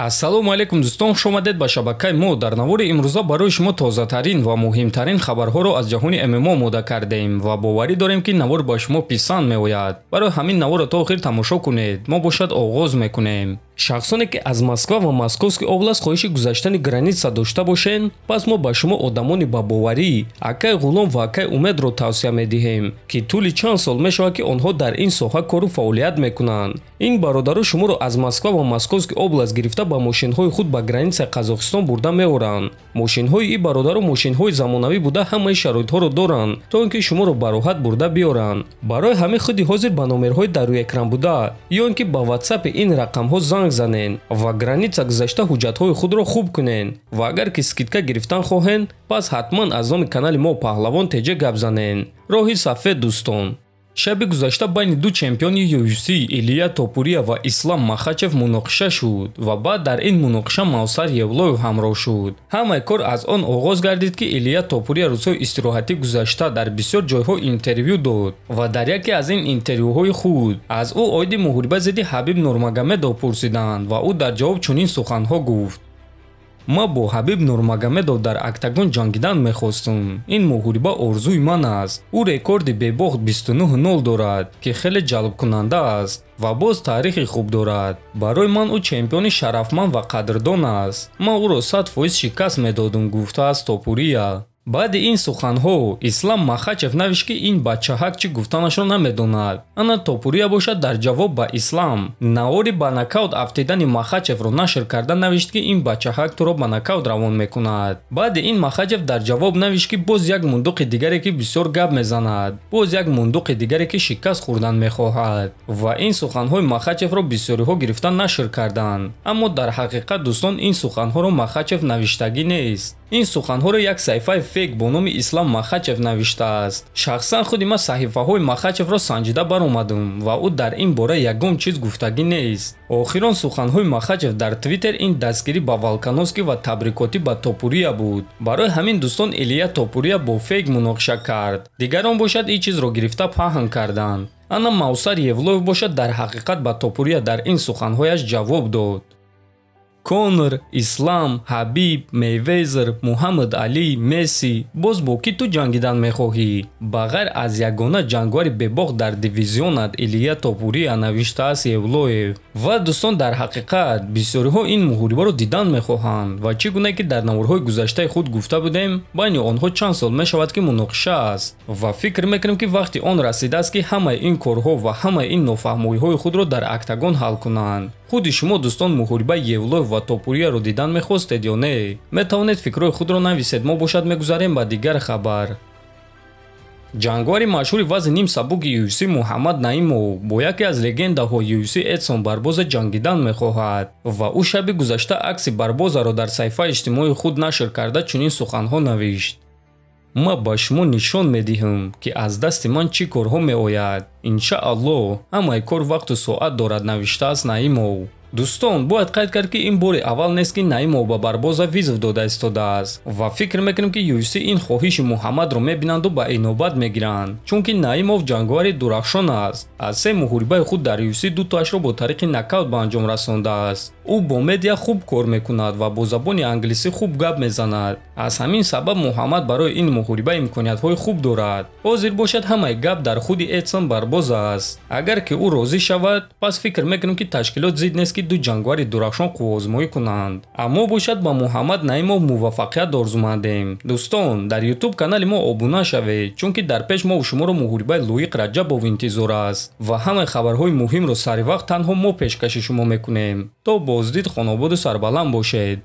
ассалому алайкум дӯстон, хуш омадед ба шабакаи мо. Дар навори имрӯза барои шумо тозатарин ва муҳимтарин хабарҳоро аз ҷаҳони ММО мода кардем ва боварӣ дорем ки навор ба шумо писанд меояд. Барои ҳамин наворро то охир тамошо кунед. мо бошад оғоз мекунем. шахсоне ки аз Москва ва Московский област хоҳиши гузаштани граница дошта бошед, пас мо ба шумо одамони бабоварӣ, акай ғулом ва акай умедро тавсия медиҳем ки тӯли чанд сол мешавад ки онҳо дар ин соҳа кору фаъолият мекунанд. Ин бародаро шуморо аз Москва ва Московский област гирифта ба мошинҳои худ ба границаи Қазоқистон бурда меоранд. Мошинҳои ин бародаро мошинҳои замонавӣ буда ҳамаи шароитҳоро доранд, то ин ки шуморо ба роҳат бурда биёранд. Барои ҳамин худи ҳозир ба номерҳои дар рӯи экран буда ё ин ки ба WhatsApp ин рақамҳо занг занен ва граница гузашта ҳуҷҷатҳои худро хуб кунен ва агар ки скидка гирифтан хоҳен, пас ҳатман аз номи канали мо Паҳлавон теҷа гап занен. роҳи сафед дӯстон. шаби гузашта байни ду чемпиони UFC Илия Топурия ва Ислам Махачев муноқиша шуд ва баъд дар ин муноқиша Мавсар Евлоев ҳамроҳ шуд. ҳамаи кор аз он оғоз гардид ки Илия Топурия рӯзҳои истироҳатӣ гузашта дар бисёр ҷойҳо интервю дод ва дар яке аз ин интервюҳои худ аз ӯ оиди муҳориба зидди Ҳабиб Нурмагомедов пурсиданд ва ӯ дар ҷавоб чунин суханҳо гуфт: «Ма бо Ҳабиб Нурмагомедов дар октагон ҷангидан мехостум. Ин муҳориба орзуи ман аст. Ӯ рекорди бебохт 29-0 дорад, ки хеле ҷалбкунанда аст ва боз таърихи хуб дорад. Барои ман ӯ чемпиони шарафманд ва қадрдон аст. Ман ӯро 100% шикаст медодум», гуфтааст Топурия. баъди ин суханҳо Ислам Махачев навишт ки ин бачаҳак чӣ гуфтанашро намедонад. ана Топурия бошад дар ҷавоб ба Ислам навори ба нокаут афтидани Махачевро нашр карда навишт ки ин бачаҳак туро ба нокаут равон мекунад. баъди ин Махачев дар ҷавоб навишт ки боз як мундуқи дигаре ки бисёр гап мезанад, боз як мундуқи дигаре ки шикаст хӯрдан мехоҳад ва ин суханҳои Махачевро бисёриҳо гирифта нашр карданд. аммо дар ҳақиқат дӯстон ин суханҳоро Махачев навиштагӣ нест. ин суханҳоро як саҳифаи фейк бо номи Ислам Махачев навиштааст. шахсан худи ман саҳифаҳои Махачевро санҷида баромадам ва ӯ дар ин бора ягон чиз гуфтагӣ нест. охирон суханҳои Махачев дар Твиттер ин дастгирӣ ба Волконовский ва табрикотӣ ба Топурия буд. барои ҳамин дӯстон Илия Топурия бо фейк муноқиша кард. дигарон бошад ин чизро гирифта паҳн карданд. ана Мавсар Евлоев бошад дар ҳақиқат ба Топурия дар ин суханҳояш ҷавоб дод: Конор, Ислам, Ҳабиб, Мейвезер, Муҳаммад Али, Месси, боз бо ки ту ҷангидан мехоҳӣ? Ба ғайр аз ягона ҷангвари бебох дар дивизионат Илия Топурия, навиштааст Евлоев. ва дӯстон, дар ҳақиқат бисёриҳо ин муҳорибаро дидан мехоҳанд ва чӣ гуна ки дар наворҳои гузаштаи худ гуфта будем, байни онҳо чанд сол мешавад ки муноқиша аст ва фикр мекунем ки вақти он расидааст ки ҳамаи ин корҳо ва ҳамаи ин нофаҳмоиҳои худро дар октагон ҳал кунанд. худи шумо дӯстон муҳорибаи Евлоев ва Топурияро дидан мехостед ё не? метавонед фикрҳои худро нависед. мо бошад мегузарем ба дигар хабар. ҷангвари машҳури вазни ним сабуки UFC Муҳаммад Наимов бо яке аз легендаҳои UFC Эдсон Барбоза ҷангидан мехоҳад ва ӯ шаби гузашта акси Барбозаро дар саҳифаи иҷтимоии худ нашр карда чунин суханҳо навишт: «Ма ба шумо нишон медиҳам ки аз дасти ман чӣ корҳо меояд. Иншааллоҳ ҳамаи кор вақту соат дорад», навиштааст Наимов. дӯстон, бояд қайд кард ки ин бори аввал нест ки Наимов ба Барбоза визв дода истодааст ва фикр мекунем ки UFC ин хоҳиши Муҳаммадро мебинанду ба инобат мегиранд, чунки Наимов ҷангвари дурахшон аст. аз се муҳорибаи худ дар UFC дутоашро бо тариқи нокаут ба анҷом расондааст. ӯ бо медиа хуб кор мекунад ва бо забони англисӣ хуб гап мезанад. аз ҳамин сабаб Муҳаммад барои ин муҳориба имкониятҳои хуб дорад. ҳозир бошад ҳамаи гап дар худи Эдсон Барбоза аст. агар ки ӯ розӣ шавад, пас фикр мекунем ки ташкилот зид нест ду ҷангвари дурахшон қуввозмоӣ кунанд. аммо бошад ба Муҳаммад Наимов муваффақият орзумандем. дӯстон, дар YouTube канали мо обуна шавед, чунки дар пеш мо шуморо муҳорибаи Лоиқ Раҷабов интизор аст ва ҳамаи хабарҳои муҳимро саривақт танҳо мо пешкаши шумо мекунем. то боздид хонободу сарбаланд бошед.